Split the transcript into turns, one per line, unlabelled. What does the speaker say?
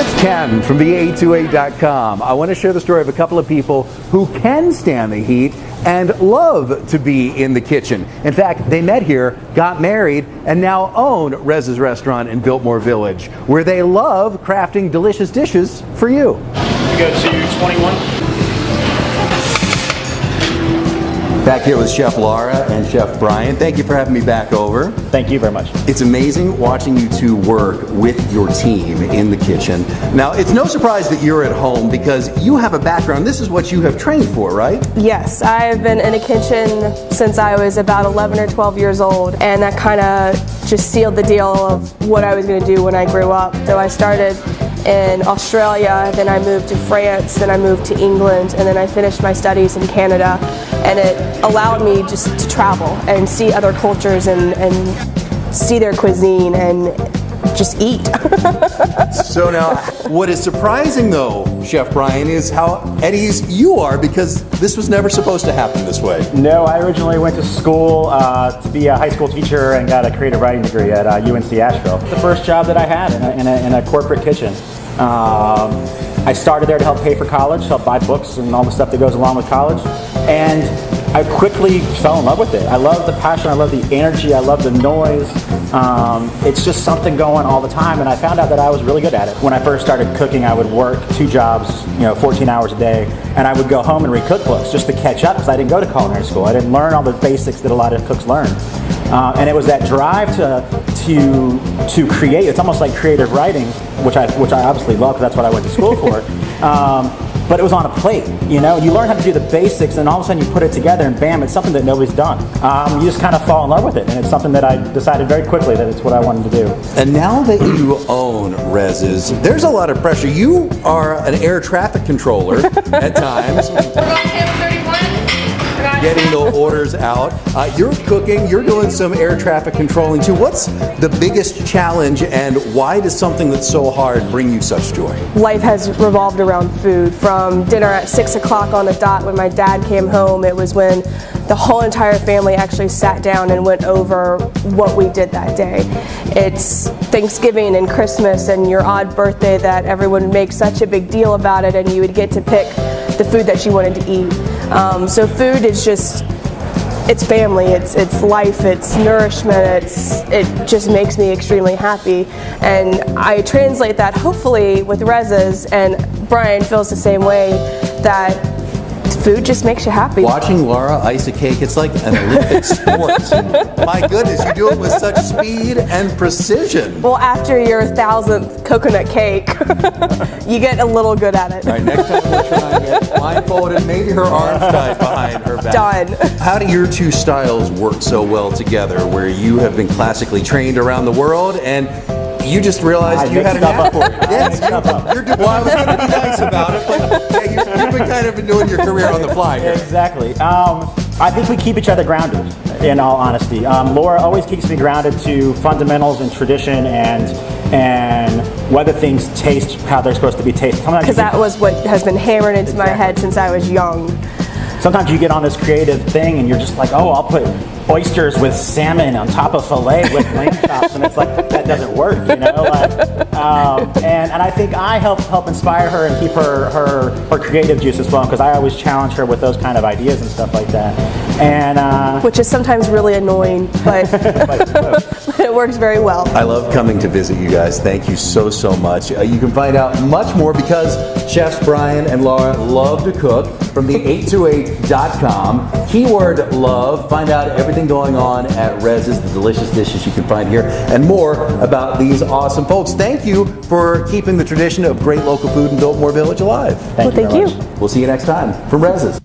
It's Ken from the 828.com. I want to share the story of a couple of people who can stand the heat and love to be in the kitchen. In fact, they met here, got married, and now own Rezaz Restaurant in Biltmore Village, where they love crafting delicious dishes for you.
We go to 21.
Back here with Chef Lara and Chef Brian. Thank you for having me back over.
Thank you very much.
It's amazing watching you two work with your team in the kitchen. Now, it's no surprise that you're at home because you have a background. This is what you have trained for, right?
Yes, I've been in a kitchen since I was about 11 or 12 years old, and that kind of just sealed the deal of what I was going to do when I grew up. So I started in Australia, then I moved to France, then I moved to England, and then I finished my studies in Canada. And it allowed me just to travel and see other cultures and see their cuisine and just eat.
So now, what is surprising though, Chef Brian, is how at ease you are, because this was never supposed to happen this way.
No, I originally went to school to be a high school teacher and got a creative writing degree at UNC Asheville. The first job that I had in a corporate kitchen. I started there to help pay for college, help buy books and all the stuff that goes along with college. And I quickly fell in love with it. I love the passion, I love the energy, I love the noise. It's just something going all the time, and I found out that I was really good at it. When I first started cooking, I would work 2 jobs, 14 hours a day, and I would go home and read cookbooks just to catch up because I didn't go to culinary school. I didn't learn all the basics that a lot of cooks learn. And it was that drive to create. It's almost like creative writing, which I obviously love because that's what I went to school for. But it was on a plate, you learn how to do the basics, and all of a sudden you put it together and bam, it's something that nobody's done. You just kind of fall in love with it, and it's something that I decided very quickly that it's what I wanted to do.
And now that you own Rezaz, there's a lot of pressure. You are an air traffic controller at times. Getting the orders out. You're cooking, you're doing some air traffic controlling too. What's the biggest challenge, and why does something that's so hard bring you such joy? Life
has revolved around food. From dinner at 6 o'clock on the dot when my dad came home, it was when the whole entire family actually sat down and went over what we did that day. It's Thanksgiving and Christmas and your odd birthday that everyone would make such a big deal about it, and you would get to pick the food that you wanted to eat. So food is just, it's family, it's life, it's nourishment, it just makes me extremely happy. And I translate that hopefully with Rezaz, and Brian feels the same way, that food just makes you happy.
Watching Lara ice a cake, it's like an Olympic sport. My goodness, you do it with such speed and precision.
Well, after your 1000th coconut cake, you get a little good at it.
All right, next time we'll try and get blindfolded, maybe her arms tied behind her back.
Done.
How do your two styles work so well together, where you have been classically trained around the world and you just realized you had an knack for it? Yes, well, I was going to be nice about it, but yeah, you've been kind of doing your career on the fly here.
Exactly. I think we keep each other grounded, in all honesty. Laura always keeps me grounded to fundamentals and tradition and whether things taste how they're supposed to be tasted.
Because that was what has been hammered into my head since I was young.
Sometimes you get on this creative thing and you're just like, oh, I'll put oysters with salmon on top of filet with lamb chops, and it's like, that doesn't work, and I think I help inspire her and keep her creative juices flowing, because I always challenge her with those kind of ideas and stuff like that. And
which is sometimes really annoying, but it works very well.
I love coming to visit you guys. Thank you so much. You can find out much more, because Chefs Brian and Lara love to cook, from the 828.com. Keyword love. Find out everything going on at Rezaz, the delicious dishes you can find here, and more about these awesome folks. Thank you for keeping the tradition of great local food in Biltmore Village alive.
Thank you.
We'll see you next time from Rezaz.